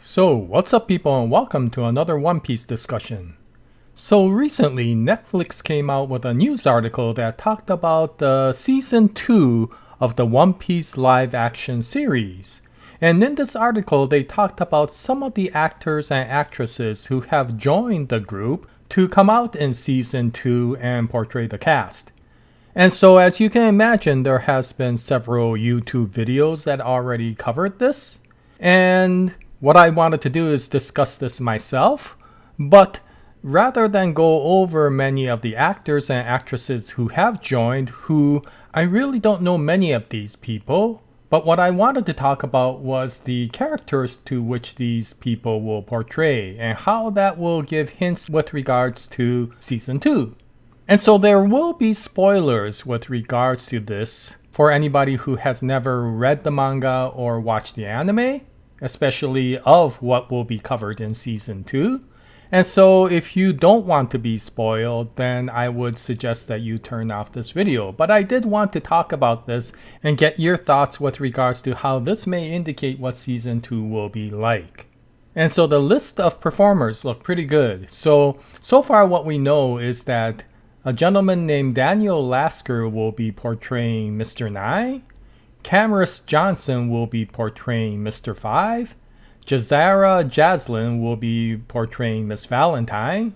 So, what's up people and welcome to another One Piece discussion. So recently, Netflix came out with a news article that talked about the Season 2 of the One Piece live action series. And in this article, they talked about some of the actors and actresses who have joined the group to come out in Season 2 and portray the cast. And so as you can imagine, there has been several YouTube videos that already covered this. And what I wanted to do is discuss this myself, but rather than go over many of the actors and actresses who have joined, who I really don't know many of these people, but what I wanted to talk about was the characters to which these people will portray and how that will give hints with regards to Season 2. And so there will be spoilers with regards to this for anybody who has never read the manga or watched the anime, especially of what will be covered in Season 2. And so if you don't want to be spoiled, then I would suggest that you turn off this video. But I did want to talk about this and get your thoughts with regards to how this may indicate what Season 2 will be like. And so the list of performers look pretty good. So far what we know is that a gentleman named Daniel Lasker will be portraying Mr. 9. Cameron Johnson will be portraying Mr. 5. Jazara Jaslyn will be portraying Miss Valentine.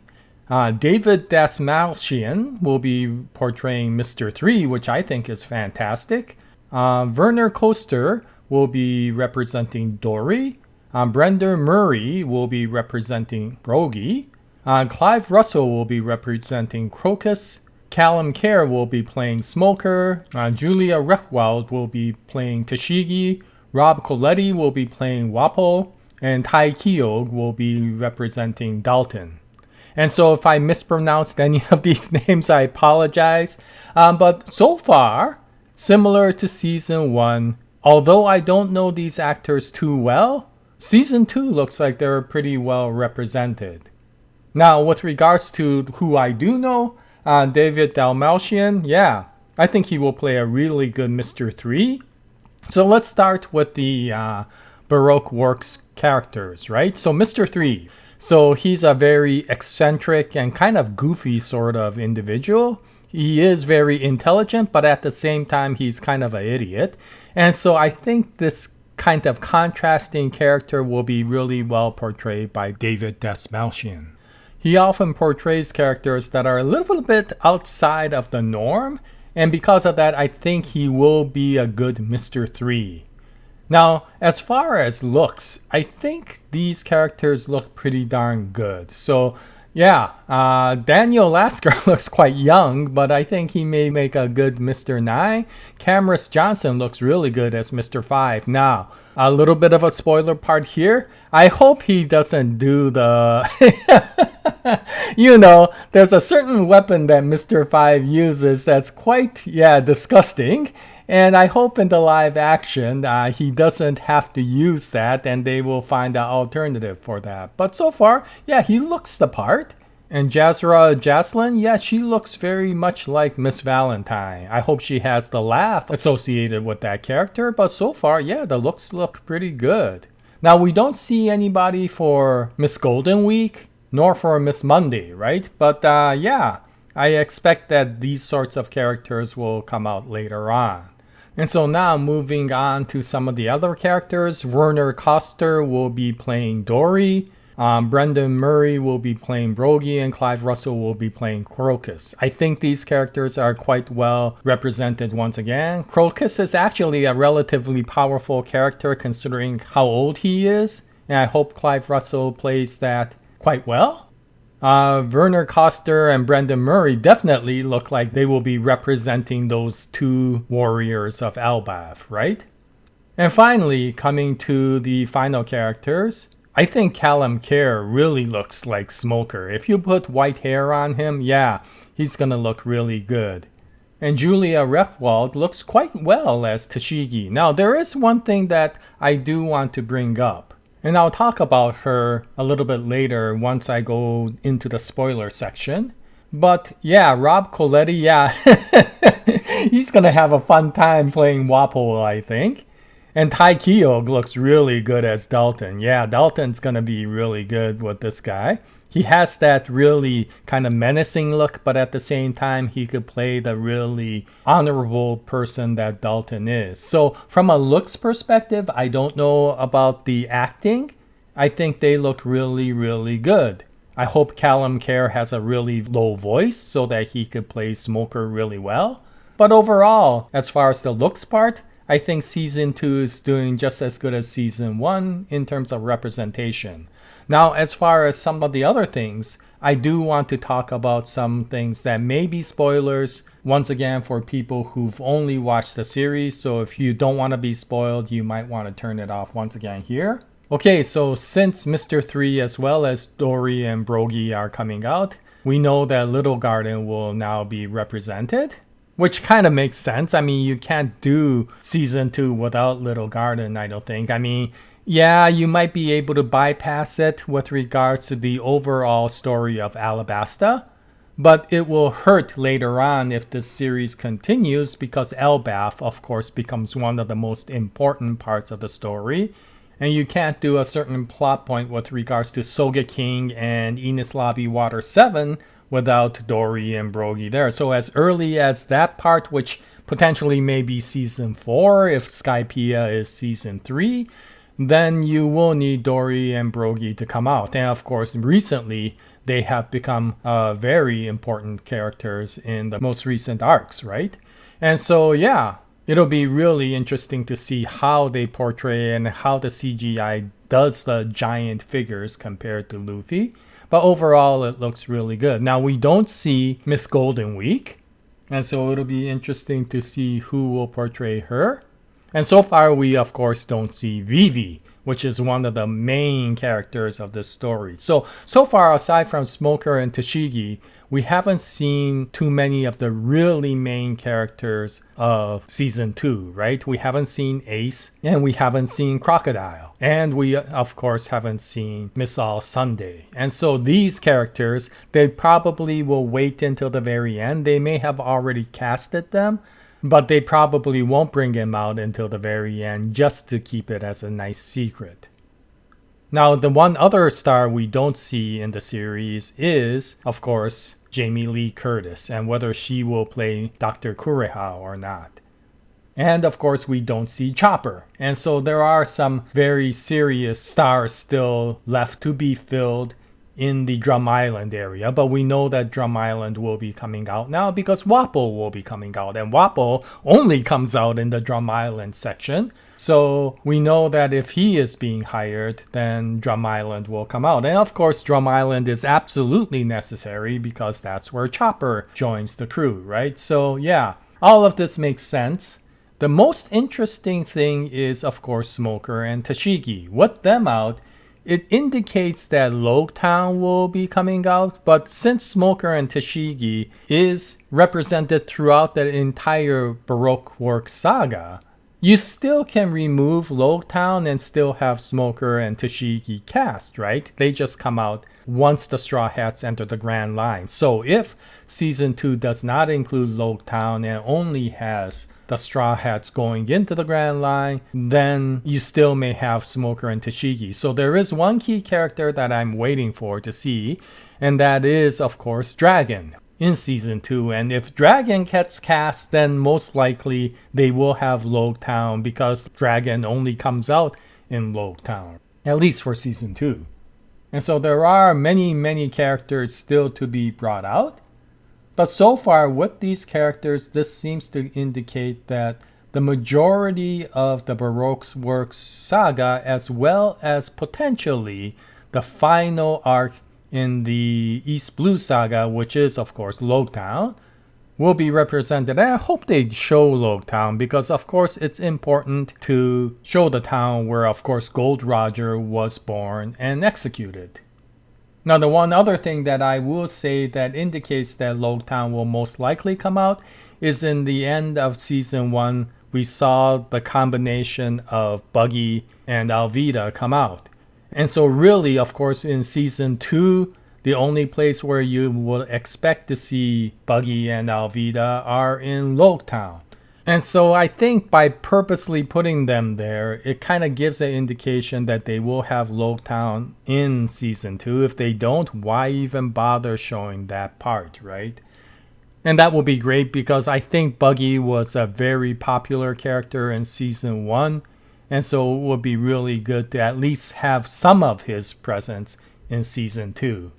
David Dasmalchian will be portraying Mr. 3, which I think is fantastic. Werner Koester will be representing Dory. Brendan Murray will be representing Brogy. Clive Russell will be representing Crocus. Callum Kerr will be playing Smoker. Julia Rechwald will be playing Tashigi. Rob Coletti will be playing Wapo. And Tai Keogh will be representing Dalton. And so if I mispronounced any of these names, I apologize. But so far, similar to Season 1, although I don't know these actors too well, Season 2 looks like they're pretty well represented. Now, with regards to who I do know, David Dalmalchian, yeah, I think he will play a really good Mr. 3. So let's start with the Baroque Works characters, right? So Mr. 3, so he's a very eccentric and kind of goofy sort of individual. He is very intelligent, but at the same time, he's kind of an idiot. And so I think this kind of contrasting character will be really well portrayed by David Dasmalchian. He often portrays characters that are a little bit outside of the norm, and because of that, I think he will be a good Mr. 3. Now, as far as looks, I think these characters look pretty darn good. So, yeah, Daniel Lasker looks quite young, but I think he may make a good Mr. 9. Cameron Johnson looks really good as Mr. 5. Now, a little bit of a spoiler part here. I hope he doesn't do the... there's a certain weapon that Mr. 5 uses that's quite, disgusting. And I hope in the live action, he doesn't have to use that and they will find an alternative for that. But so far, he looks the part. And Jazara Jaslyn, she looks very much like Miss Valentine. I hope she has the laugh associated with that character. But so far, the looks look pretty good. Now, we don't see anybody for Miss Golden Week, nor for Miss Monday, right? But I expect that these sorts of characters will come out later on. And so now moving on to some of the other characters, Werner Koester will be playing Dory. Brendan Murray will be playing Brogy, and Clive Russell will be playing Crocus. I think these characters are quite well represented once again. Crocus is actually a relatively powerful character considering how old he is, and I hope Clive Russell plays that quite well. Werner Koester and Brendan Murray definitely look like they will be representing those two warriors of Elbaf, right? And finally, coming to the final characters, I think Callum Kerr really looks like Smoker. If you put white hair on him, he's gonna look really good. And Julia Rechwald looks quite well as Tashigi. Now, there is one thing that I do want to bring up. And I'll talk about her a little bit later once I go into the spoiler section. But Rob Coletti, he's gonna have a fun time playing Wapo, I think. And Taikyo looks really good as Dalton. Yeah, Dalton's going to be really good with this guy. He has that really kind of menacing look, but at the same time, he could play the really honorable person that Dalton is. So from a looks perspective, I don't know about the acting. I think they look really, really good. I hope Callum Kerr has a really low voice so that he could play Smoker really well. But overall, as far as the looks part, I think Season 2 is doing just as good as Season 1 in terms of representation. Now, as far as some of the other things, I do want to talk about some things that may be spoilers, once again, for people who've only watched the series. So if you don't want to be spoiled, you might want to turn it off once again here. Okay, so since Mr. 3 as well as Dory and Brogy are coming out, we know that Little Garden will now be represented, which kind of makes sense. I mean, you can't do Season 2 without Little Garden, I don't think. I mean, yeah, you might be able to bypass it with regards to the overall story of Alabasta, but it will hurt later on if this series continues because Elbaf, of course, becomes one of the most important parts of the story. And you can't do a certain plot point with regards to Sogeking and Enies Lobby Water 7 without Dory and Brogy there. So as early as that part, which potentially may be Season 4 if Skypiea is Season 3, then you will need Dory and Brogy to come out. And of course, recently, they have become very important characters in the most recent arcs, right? And so, yeah, it'll be really interesting to see how they portray and how the CGI does the giant figures compared to Luffy. But overall, it looks really good. Now, we don't see Miss Golden Week, and so it'll be interesting to see who will portray her. And so far, we of course don't see Vivi, which is one of the main characters of this story. So far, aside from Smoker and Tashigi, we haven't seen too many of the really main characters of Season 2, right? We haven't seen Ace, and we haven't seen Crocodile. And we, of course, haven't seen Miss All Sunday. And so these characters, they probably will wait until the very end. They may have already casted them, but they probably won't bring him out until the very end just to keep it as a nice secret. Now, the one other star we don't see in the series is, of course, Jamie Lee Curtis, and whether she will play Dr. Kureha or not. And of course, we don't see Chopper. And so there are some very serious stars still left to be filled in the Drum Island area, but we know that Drum Island will be coming out now because Wapol will be coming out, and Wapol only comes out in the Drum Island section. So we know that if he is being hired, then Drum Island will come out. And of course, Drum Island is absolutely necessary because that's where Chopper joins the crew, right? So yeah, all of this makes sense. The most interesting thing is, of course, Smoker and Tashigi. With them out, it indicates that Logtown will be coming out, but since Smoker and Tashigi is represented throughout the entire Baroque Works saga, you still can remove Logtown and still have Smoker and Tashigi cast, right? They just come out once the Straw Hats enter the Grand Line. So if Season 2 does not include Logtown and only has the Straw Hats going into the Grand Line, then you still may have Smoker and Tashigi. So there is one key character that I'm waiting for to see, and that is, of course, Dragon in Season 2. And if Dragon gets cast, then most likely they will have Logtown because Dragon only comes out in Logtown, at least for Season 2. And so there are many characters still to be brought out. But so far, with these characters, this seems to indicate that the majority of the Baroque Works saga, as well as potentially the final arc in the East Blue saga, which is, of course, Logtown, will be represented. And I hope they show Logtown because, of course, it's important to show the town where, of course, Gold Roger was born and executed. Now, the one other thing that I will say that indicates that Logtown will most likely come out is in the end of Season 1, we saw the combination of Buggy and Alvida come out. And so really, of course, in Season 2, the only place where you will expect to see Buggy and Alvida are in Logtown. And so I think by purposely putting them there, it kind of gives an indication that they will have Logtown in season 2. If they don't, why even bother showing that part, right? And that will be great because I think Buggy was a very popular character in season 1. And so it would be really good to at least have some of his presence in season 2.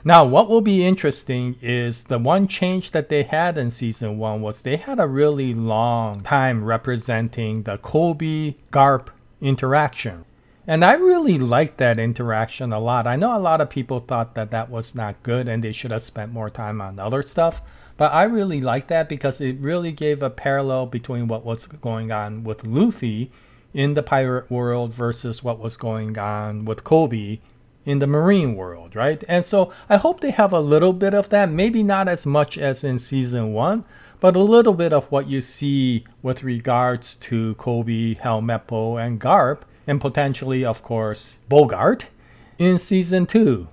Now, what will be interesting is the one change that they had in season 1 was they had a really long time representing the Kobe-Garp interaction. And I really liked that interaction a lot. I know a lot of people thought that that was not good and they should have spent more time on other stuff. But I really liked that because it really gave a parallel between what was going on with Luffy in the pirate world versus what was going on with Kobe in the marine world, right? And so I hope they have a little bit of that, maybe not as much as in season 1, but a little bit of what you see with regards to Kobe, Helmeppo, and Garp, and potentially, of course, Bogart in season 2.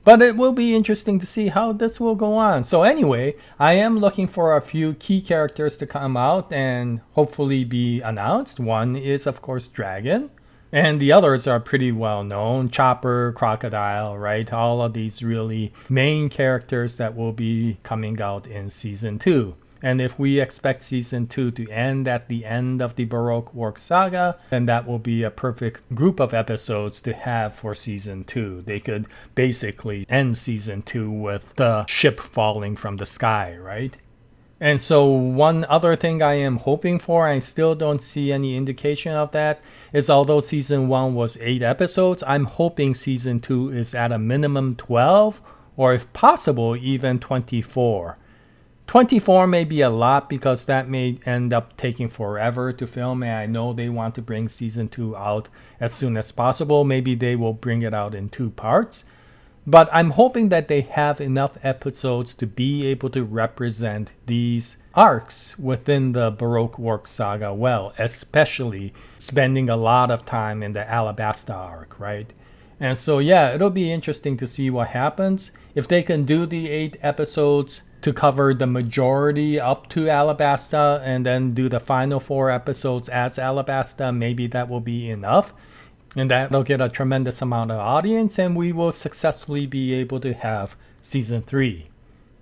But it will be interesting to see how this will go on. So anyway, I am looking for a few key characters to come out and hopefully be announced. One is, of course, Dragon. And the others are pretty well known. Chopper, Crocodile, right? All of these really main characters that will be coming out in season 2. And if we expect season 2 to end at the end of the Baroque Work Saga, then that will be a perfect group of episodes to have for season 2. They could basically end season 2 with the ship falling from the sky, right? And so one other thing I am hoping for, I still don't see any indication of that, is although season 1 was 8 episodes, I'm hoping season 2 is at a minimum 12, or if possible, even 24. 24 may be a lot because that may end up taking forever to film, and I know they want to bring season 2 out as soon as possible. Maybe they will bring it out in 2 parts. But I'm hoping that they have enough episodes to be able to represent these arcs within the Baroque Work Saga well, especially spending a lot of time in the Alabasta arc, right? And so yeah, it'll be interesting to see what happens. If they can do the 8 episodes to cover the majority up to Alabasta and then do the final 4 episodes as Alabasta, maybe that will be enough. And that'll get a tremendous amount of audience and we will successfully be able to have season 3.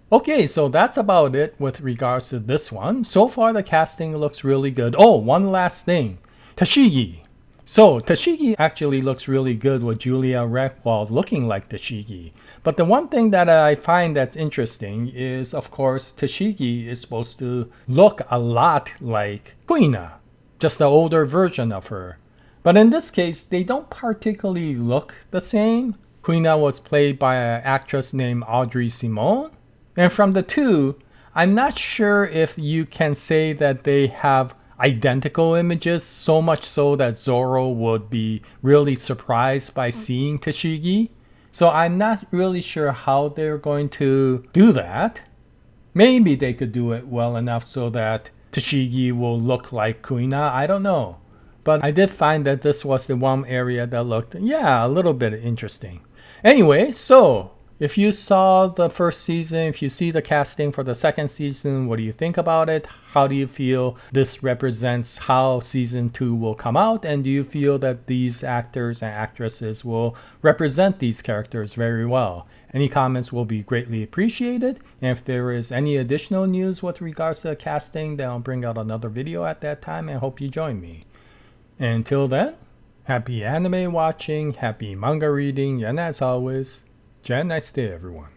Okay, so that's about it with regards to this one. So far the casting looks really good. Oh, one last thing. Tashigi. So Tashigi actually looks really good with Julia Rechwald looking like Tashigi. But the one thing that I find that's interesting is, of course, Tashigi is supposed to look a lot like Kuina, just an older version of her. But in this case, they don't particularly look the same. Kuina was played by an actress named Audrey Simone. And from the two, I'm not sure if you can say that they have identical images, so much so that Zoro would be really surprised by seeing Tashigi. So I'm not really sure how they're going to do that. Maybe they could do it well enough so that Tashigi will look like Kuina. I don't know. But I did find that this was the one area that looked, a little bit interesting. Anyway, so if you saw the first season, if you see the casting for the second season, what do you think about it? How do you feel this represents how season 2 will come out? And do you feel that these actors and actresses will represent these characters very well? Any comments will be greatly appreciated. And if there is any additional news with regards to the casting, then I'll bring out another video at that time and hope you join me. Until then, happy anime watching, happy manga reading, and as always, nice day everyone.